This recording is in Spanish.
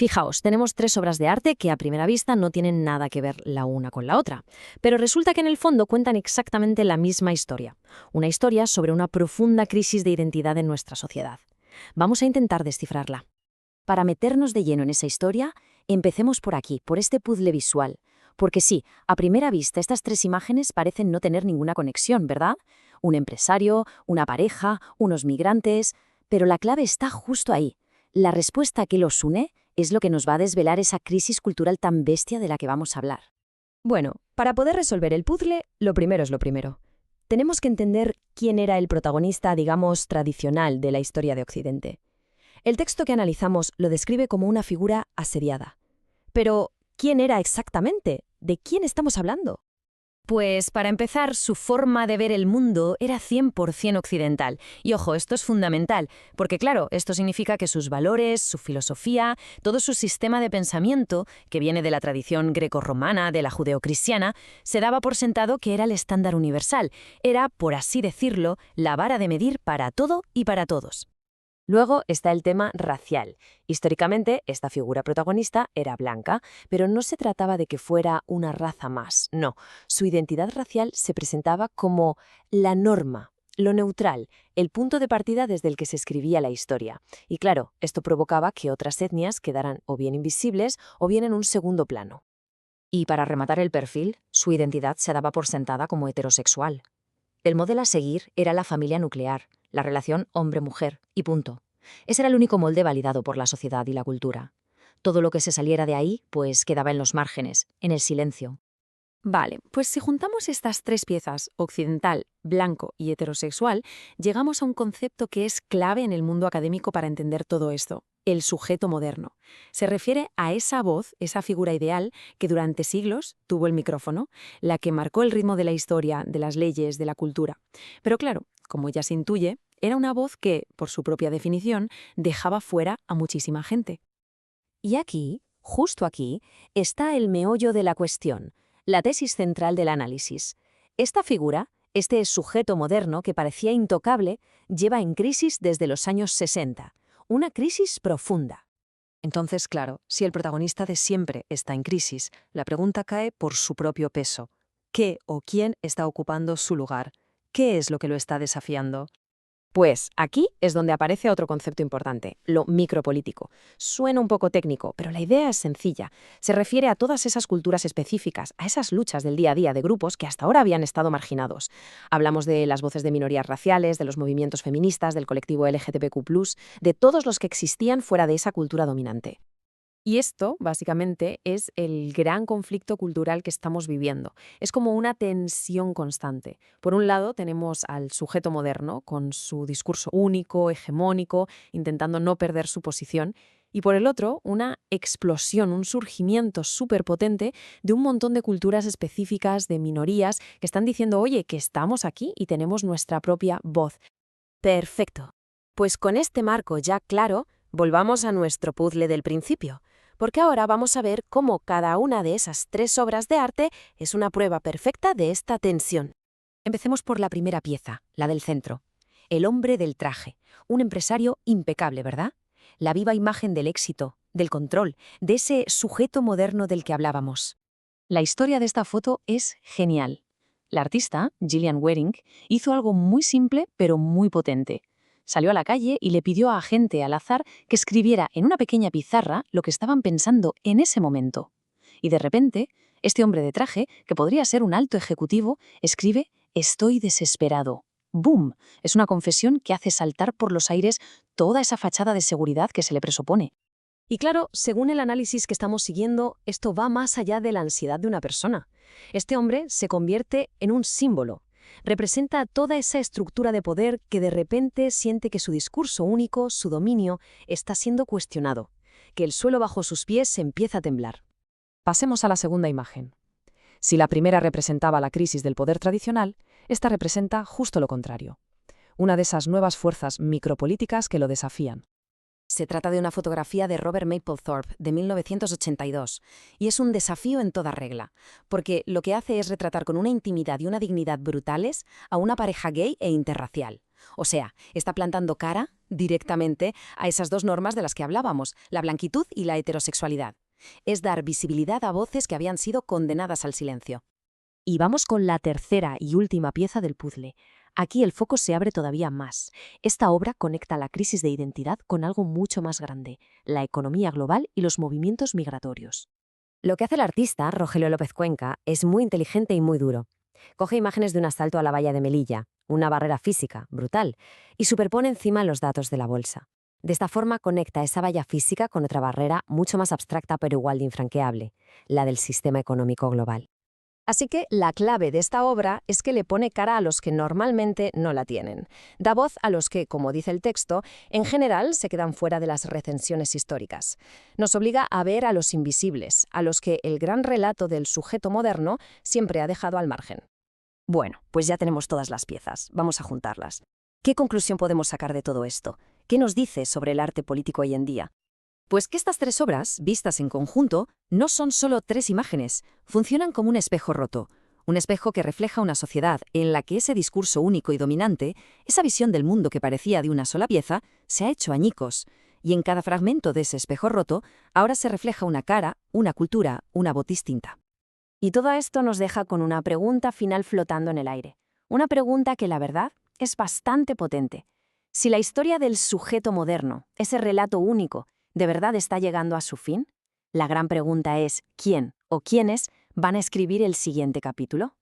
Fijaos, tenemos tres obras de arte que a primera vista no tienen nada que ver la una con la otra, pero resulta que en el fondo cuentan exactamente la misma historia, una historia sobre una profunda crisis de identidad en nuestra sociedad. Vamos a intentar descifrarla. Para meternos de lleno en esa historia, empecemos por aquí, por este puzzle visual. Porque sí, a primera vista estas tres imágenes parecen no tener ninguna conexión, ¿verdad? Un empresario, una pareja, unos migrantes. Pero la clave está justo ahí. La respuesta que los une es lo que nos va a desvelar esa crisis cultural tan bestia de la que vamos a hablar. Bueno, para poder resolver el puzzle, lo primero es lo primero. Tenemos que entender quién era el protagonista, digamos, tradicional de la historia de Occidente. El texto que analizamos lo describe como una figura asediada. Pero, ¿quién era exactamente? ¿De quién estamos hablando? Pues, para empezar, su forma de ver el mundo era 100% occidental. Y ojo, esto es fundamental, porque claro, esto significa que sus valores, su filosofía, todo su sistema de pensamiento, que viene de la tradición grecorromana, de la judeocristiana, se daba por sentado que era el estándar universal. Era, por así decirlo, la vara de medir para todo y para todos. Luego está el tema racial. Históricamente, esta figura protagonista era blanca, pero no se trataba de que fuera una raza más, no. Su identidad racial se presentaba como la norma, lo neutral, el punto de partida desde el que se escribía la historia. Y claro, esto provocaba que otras etnias quedaran o bien invisibles o bien en un segundo plano. Y para rematar el perfil, su identidad se daba por sentada como heterosexual. El modelo a seguir era la familia nuclear, la relación hombre-mujer, y punto. Ese era el único molde validado por la sociedad y la cultura. Todo lo que se saliera de ahí, pues quedaba en los márgenes, en el silencio. Vale, pues si juntamos estas tres piezas, occidental, blanco y heterosexual, llegamos a un concepto que es clave en el mundo académico para entender todo esto: el sujeto moderno. Se refiere a esa voz, esa figura ideal que durante siglos tuvo el micrófono, la que marcó el ritmo de la historia, de las leyes, de la cultura. Pero claro, como ya se intuye, era una voz que, por su propia definición, dejaba fuera a muchísima gente. Y aquí, justo aquí, está el meollo de la cuestión, la tesis central del análisis. Esta figura, este sujeto moderno que parecía intocable, lleva en crisis desde los años 60. Una crisis profunda. Entonces, claro, si el protagonista de siempre está en crisis, la pregunta cae por su propio peso. ¿Qué o quién está ocupando su lugar? ¿Qué es lo que lo está desafiando? Pues aquí es donde aparece otro concepto importante, lo micropolítico. Suena un poco técnico, pero la idea es sencilla. Se refiere a todas esas culturas específicas, a esas luchas del día a día de grupos que hasta ahora habían estado marginados. Hablamos de las voces de minorías raciales, de los movimientos feministas, del colectivo LGTBQ+, de todos los que existían fuera de esa cultura dominante. Y esto, básicamente, es el gran conflicto cultural que estamos viviendo. Es como una tensión constante. Por un lado, tenemos al sujeto moderno, con su discurso único, hegemónico, intentando no perder su posición. Y por el otro, una explosión, un surgimiento súper potente de un montón de culturas específicas, de minorías, que están diciendo, oye, que estamos aquí y tenemos nuestra propia voz. Perfecto. Pues con este marco ya claro, volvamos a nuestro puzzle del principio. Porque ahora vamos a ver cómo cada una de esas tres obras de arte es una prueba perfecta de esta tensión. Empecemos por la primera pieza, la del centro. El hombre del traje, un empresario impecable, ¿verdad? La viva imagen del éxito, del control, de ese sujeto moderno del que hablábamos. La historia de esta foto es genial. La artista, Gillian Wedding, hizo algo muy simple pero muy potente. Salió a la calle y le pidió a gente al azar que escribiera en una pequeña pizarra lo que estaban pensando en ese momento. Y de repente, este hombre de traje, que podría ser un alto ejecutivo, escribe «Estoy desesperado». ¡Bum! Es una confesión que hace saltar por los aires toda esa fachada de seguridad que se le presupone. Y claro, según el análisis que estamos siguiendo, esto va más allá de la ansiedad de una persona. Este hombre se convierte en un símbolo. Representa toda esa estructura de poder que de repente siente que su discurso único, su dominio, está siendo cuestionado, que el suelo bajo sus pies empieza a temblar. Pasemos a la segunda imagen. Si la primera representaba la crisis del poder tradicional, esta representa justo lo contrario. Una de esas nuevas fuerzas micropolíticas que lo desafían. Se trata de una fotografía de Robert Mapplethorpe de 1982 y es un desafío en toda regla, porque lo que hace es retratar con una intimidad y una dignidad brutales a una pareja gay e interracial. O sea, está plantando cara directamente a esas dos normas de las que hablábamos, la blanquitud y la heterosexualidad. Es dar visibilidad a voces que habían sido condenadas al silencio. Y vamos con la tercera y última pieza del puzzle. Aquí el foco se abre todavía más. Esta obra conecta la crisis de identidad con algo mucho más grande, la economía global y los movimientos migratorios. Lo que hace el artista, Rogelio López Cuenca, es muy inteligente y muy duro. Coge imágenes de un asalto a la valla de Melilla, una barrera física, brutal, y superpone encima los datos de la bolsa. De esta forma conecta esa valla física con otra barrera mucho más abstracta pero igual de infranqueable, la del sistema económico global. Así que la clave de esta obra es que le pone cara a los que normalmente no la tienen. Da voz a los que, como dice el texto, en general se quedan fuera de las recensiones históricas. Nos obliga a ver a los invisibles, a los que el gran relato del sujeto moderno siempre ha dejado al margen. Bueno, pues ya tenemos todas las piezas. Vamos a juntarlas. ¿Qué conclusión podemos sacar de todo esto? ¿Qué nos dice sobre el arte político hoy en día? Pues que estas tres obras, vistas en conjunto, no son solo tres imágenes, funcionan como un espejo roto, un espejo que refleja una sociedad en la que ese discurso único y dominante, esa visión del mundo que parecía de una sola pieza, se ha hecho añicos, y en cada fragmento de ese espejo roto ahora se refleja una cara, una cultura, una voz distinta. Y todo esto nos deja con una pregunta final flotando en el aire. Una pregunta que, la verdad, es bastante potente. Si la historia del sujeto moderno, ese relato único, ¿de verdad está llegando a su fin? La gran pregunta es, ¿quién o quiénes van a escribir el siguiente capítulo?